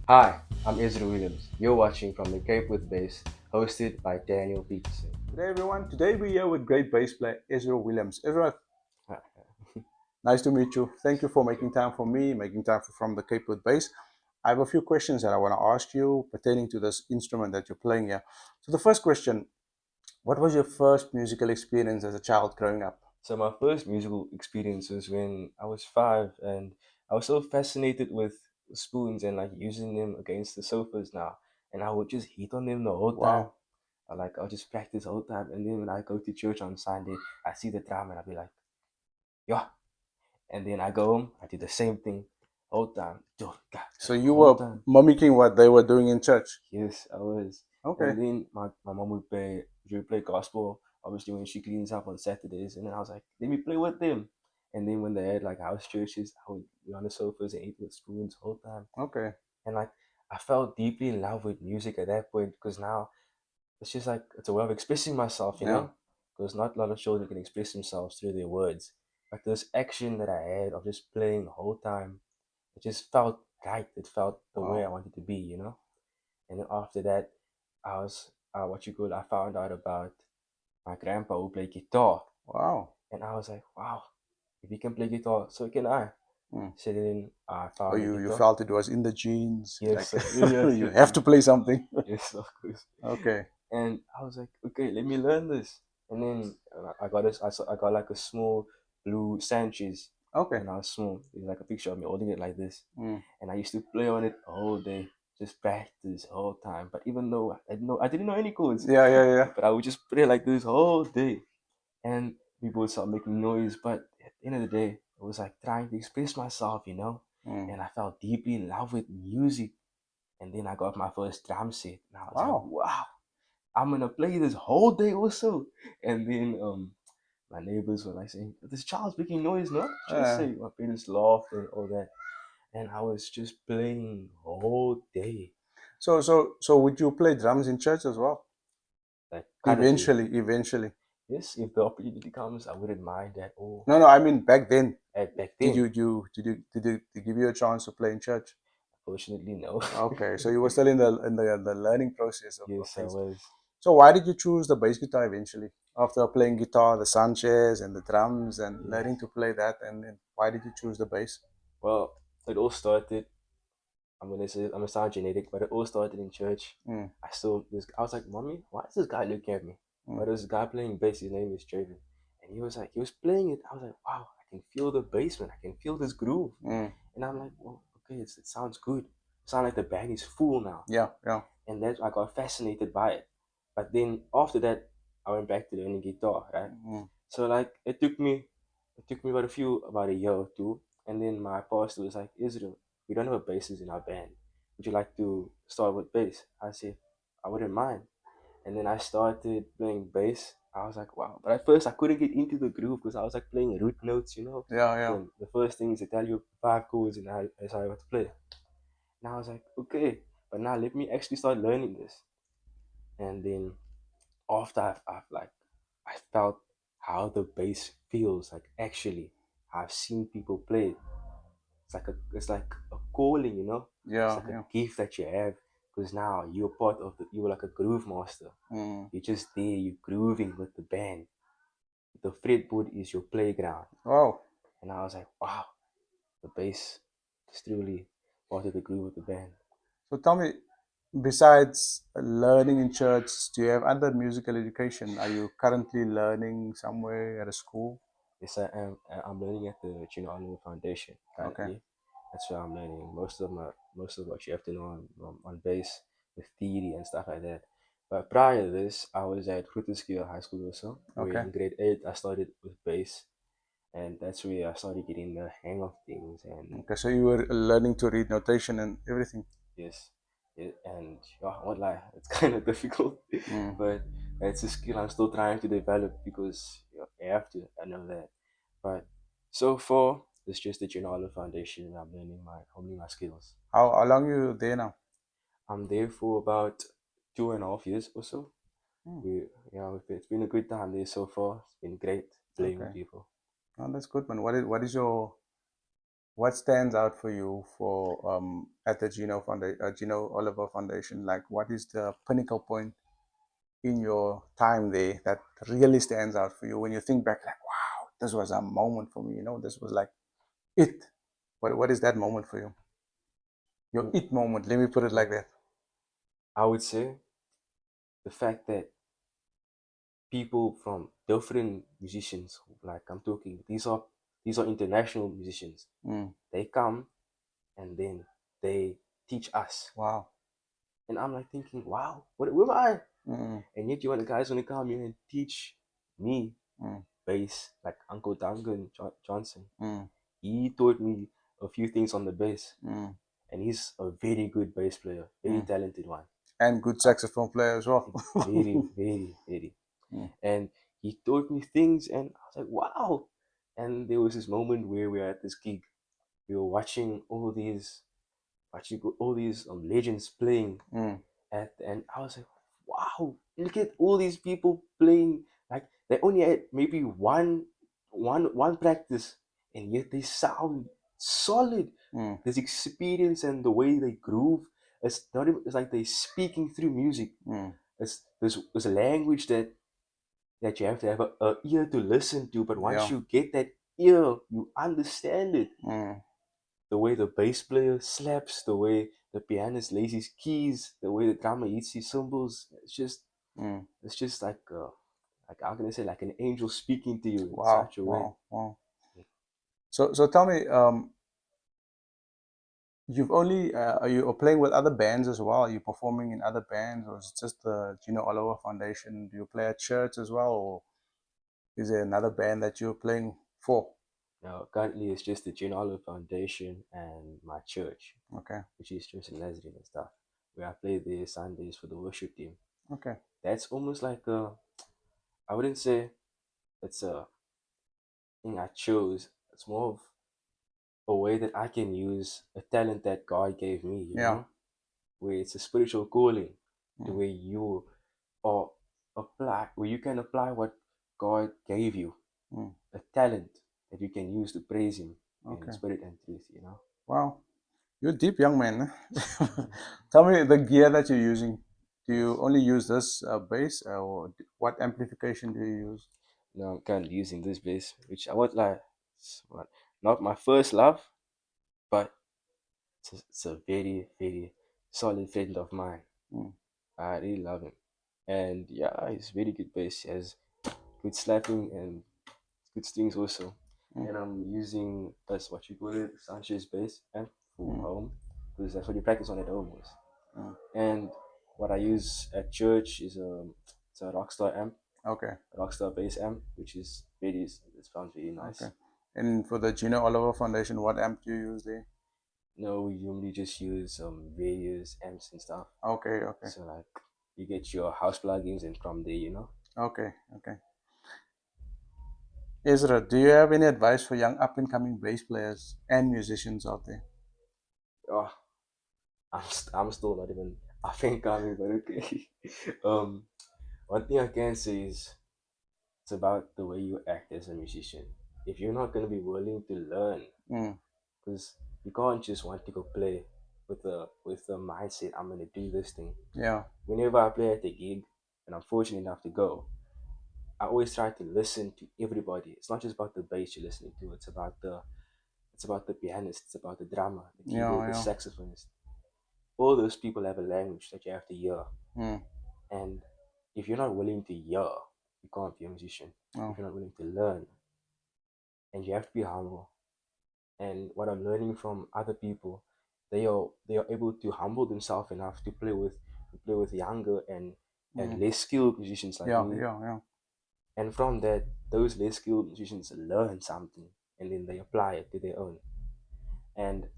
Hi, I'm Ezra. You're watching from the Cape with Bass, hosted by Daniel Peterson. Today, everyone. Today we're here with great bass player Ezra Williams. Ezra, Hi. nice to meet you. Thank you for making time for me, making time for From the Cape with Bass. I have a few questions that I want to ask you pertaining to this instrument that you're playing here. So the first question: what was your first musical experience as a child growing up? So my first musical experience was when I was 5, and I was so fascinated with spoons and like using them against the sofas now, and I would just hit on them the whole time. Wow. I'll just practice the whole time, and then when I go to church on Sunday, I see the drum and I'll be like, yeah, and then I go home, I do the same thing whole time, So you whole were time. mimicking what they were doing in church. Yes, I was. Okay. And then my mom would play gospel, obviously when she cleans up on Saturdays. And then I was like, let me play with them. And then when they had like house churches, I would be on the sofas and eat with spoons the whole time. Okay. And like I felt deeply in love with music at that point because now it's just like it's a way of expressing myself, you Yeah. know? Because not a lot of children can express themselves through their words. But this action that I had of just playing the whole time, it just felt right. It felt the way I Wow. wanted to be, you know? And then after that, I was I found out about my grandpa who played guitar, Wow. and I was like, wow, if he can play guitar, so can I. Hmm. So then I So found the you guitar. felt it was in the genes. Yes, Like yeah, you have to play something. yes, of course. Okay. And I was like, okay, let me learn this. And then I got this. I got like a small blue Sanchez Okay. when I was small. It's like a picture of me holding it like this, Hmm. and I used to play on it all day, just practice all time. But even though I didn't know any chords, Yeah. Yeah. Yeah. but I would just play like this whole day, and people would start making noise. But at the end of the day, it was like trying to express myself, you know. Hmm. And I felt deeply in love with music. And then I got my first drum set, and I was like, Wow. wow, I'm gonna play this whole day also. And then my neighbors were like saying, this child's making noise, not just Uh, say my parents laughed and all that. And I was just playing whole day. so would you play drums in church as well? Like currently, Eventually. yes, if the opportunity comes, I wouldn't mind that. Or No, no. I mean back then. back Did then, they give you a chance to play in church? fortunately, no. Okay, so you were still in the learning process of Yes, I things. was. So why did you choose the bass guitar eventually? After playing guitar, the Sanchez and the drums and Yes. learning to play that, and then why did you choose the bass? Well, it all started. I'm gonna sound genetic, but it all started in church. Mm, I was like, mommy, why is this guy looking at me? mm, But there's a guy playing bass. His name is Javen, and he was playing it. I was like, wow, I can feel the bass, man. I can feel this groove. mm. And I'm like, well, okay, it sounds good. It sounds like the band is full now. Yeah, yeah. And then I got fascinated by it. But then after that, I went back to learning guitar, right? Mm, So like it took me about a year or two, and then my pastor was like, Israel, we don't have a bassist in our band. Would you like to start with bass? I said, I wouldn't mind. And then I started playing bass. I was like, wow. But at first I couldn't get into the groove because I was like playing root notes, you know. yeah, yeah. The first thing is to tell you 5 chords and that's how I have to play. And I was like, okay, but now let me actually start learning this. And then after I felt how the bass feels like actually I've seen people play it. It's like a calling, you know. It's Yeah, like a yeah. gift that you have because now you were like a groove master. Mm. You're just there, you're grooving with the band. The fretboard is your playground. Wow. And I was like, wow, the bass is truly part of the groove of the band. So tell me, besides learning in church, do you have other musical education? Are you currently learning somewhere at a school? Yes, I am. I'm learning at the Junior Oliver Foundation Okay. currently. That's where I'm learning most of what you have to know on bass with theory and stuff like that. But prior to this, I was at Grooteskiel High School also, where Okay. in grade 8 I started with bass, and that's where I started getting the hang of things. And Okay. So you were learning to read notation and everything. yes, and yeah, I won't lie, it's kind of difficult, Mm. but it's a skill I'm still trying to develop because you have to. I know that, but so far it's just the Genola Foundation, and I'm honing my skills. How long you there now? I'm there for about 2.5 years or so. Hmm. It's been a good time there so far. It's been great playing with Okay. people. Oh, that's good, man. What is your what stands out for you for at the Gino Oliver Foundation? Like, what is the pinnacle point in your time there that really stands out for you when you think back, like, wow, this was a moment for me. This was like it. What is that moment for you? Your Mm, it moment. Let me put it like that. I would say the fact that people from different musicians, like I'm talking, these are international musicians. Mm, They come and then they teach us, wow. and I'm like thinking, wow, where am I? Mm, And yet you want the guys want to come here and teach me mm, bass, like Uncle Duncan Johnson. mm, He taught me a few things on the bass, mm, and he's a very good bass player, very mm. talented one. And good Uh, saxophone player as well. very, very, very. Mm, And he taught me things, and I was like, wow. And there was this moment where we were at this gig. We were watching all these legends playing mm, and I was like, wow, look at all these people playing. Like they only had maybe one practice, and yet they sound solid. mm, This experience and the way they groove, it's not even, it's like they speaking through music. mm. It's there's a language that you have to have a ear to listen to, but once Yeah. you get that ear, you understand it. Mm, The way the bass player slaps, the way the pianist lays his keys, the way the drummer hits his cymbals. mm. It's just like how can I say, like an angel speaking to you in Wow. such a way. Wow. Wow. So tell me, you've only are you playing with other bands as well? Are you performing in other bands, or is it just the Oliver Foundation? Do you play at church as well, or is there another band that you're playing for? Now, currently, it's just the Gene Oliver Foundation and my church, Okay, which is Church in Nazareth and stuff, where I play there Sundays for the worship team. okay, That's almost like I wouldn't say it's a thing I chose. It's more of a way that I can use a talent that God gave me, yeah, where it's a spiritual calling, to mm, where you are where you can apply what God gave you, mm, a talent that you can use to praise Him in okay. spirit and truth. Wow, you're a deep young man. Eh? Tell me the gear that you're using. Do you Yes. only use this bass, or what amplification do you use? Now I'm currently using this bass, which I won't lie, not my first love, but it's a very, very solid friend of mine. Mm, I really love him. And yeah, he's very good bass. He has good slapping and good strings also. mm, And I'm using that's what you call it, Sanchez bass amp for mm, home, because that's what you practice on at home most. mm. And what I use at church is it's a Rockstar amp, Okay, a Rockstar bass amp, which is very it sounds very okay. nice. And for the Oliver Foundation, what amp do you use there? No, we usually just use various amps and stuff. Okay, okay, So like you get your house plugins and from there. okay, okay. Ezra, do you have any advice for young up and coming bass players and musicians out there? Oh, I'm still not even I think coming, but okay. um, one thing I can say is it's about the way you act as a musician. If you're not gonna be willing to learn, Mm, because you can't just want to go play with the mindset I'm gonna do this thing. yeah, Whenever I play at a gig and I'm fortunate enough to go, I always try to listen to everybody. It's not just about the bass you're listening to. It's about the pianist. It's about the drummer, the yeah, keyboard, the yeah. saxophonist. All those people have a language that you have to hear. Mm, And if you're not willing to hear, you can't be a musician. If oh, you're not willing to learn, and you have to be humble. And what I'm learning from other people, they are able to humble themselves enough to play with younger and mm, less skilled musicians like yeah, me. yeah, yeah. And from that, those less skilled musicians learn something and then they apply it to their own. And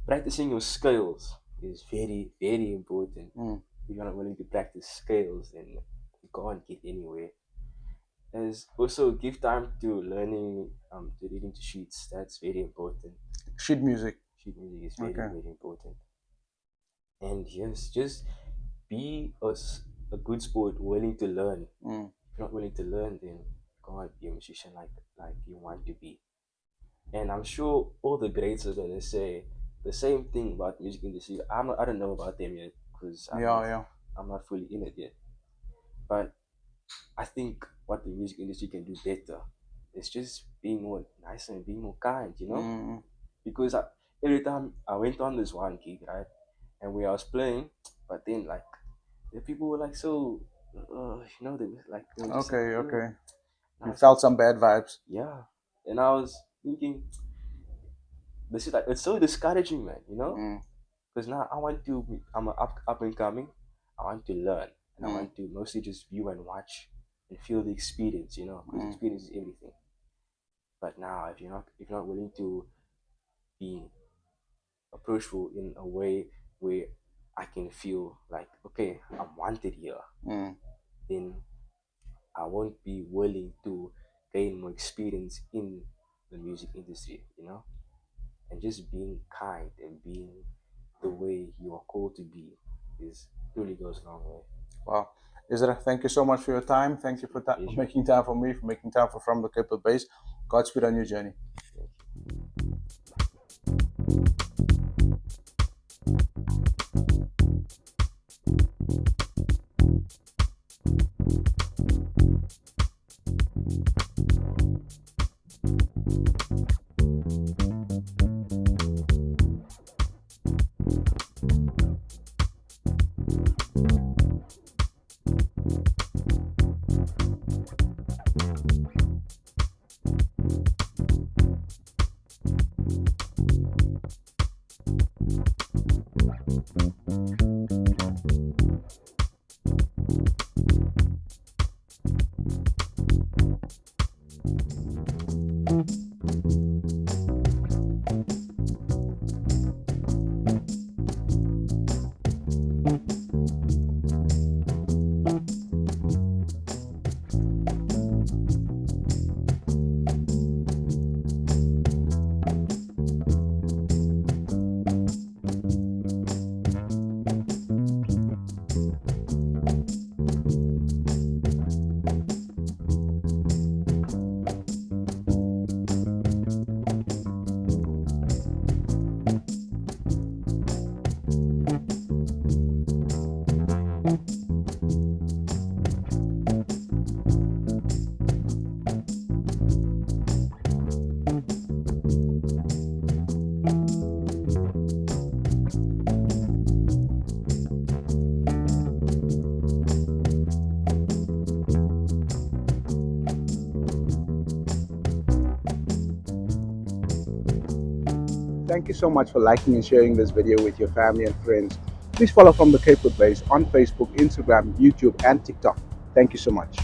practicing your scales is very, very important. Mm. If you're not willing to practice scales, then you can't get anywhere. There's also give time to learning, to reading to sheets. That's very important. Sheet music. Sheet music is very, Okay. very important. And yes, just be a good sport, willing to learn. Mm. If you're not willing to learn, then you can't be a musician like you want to be. And I'm sure all the greats are gonna say the same thing about music industry. I don't know about them yet because Yeah, yeah. I'm not fully in it yet. But I think what the music industry can do better is just being more nice and being more kind, you know? Mm, Because every time I went on this one gig, right, and where I was playing, but then like the people were like so, they were just like, okay, okay. and I You was like, felt some bad vibes. yeah, and I was thinking, this is like it's so discouraging, man, you know? Mm, Because now I'm a up and coming. I want to learn, and I mm, want to mostly just view and watch and feel the experience, you know, because mm. experience is everything. But now, if you're not willing to be approachable in a way where I can feel like, okay, I'm wanted here, Mm. then I won't be willing to gain more experience in the music industry, you know? And just being kind and being the way you are called to be is really goes a long way. Wow. Ezra, thank you so much for your time. Thank you for, for Pleasure. making time for me, for making time for From the Cape with Base. Godspeed on your journey. Thank you. Thank you so much for liking and sharing this video with your family and friends. Please follow From the Cape with Base on Facebook, Instagram, YouTube, and TikTok. Thank you so much.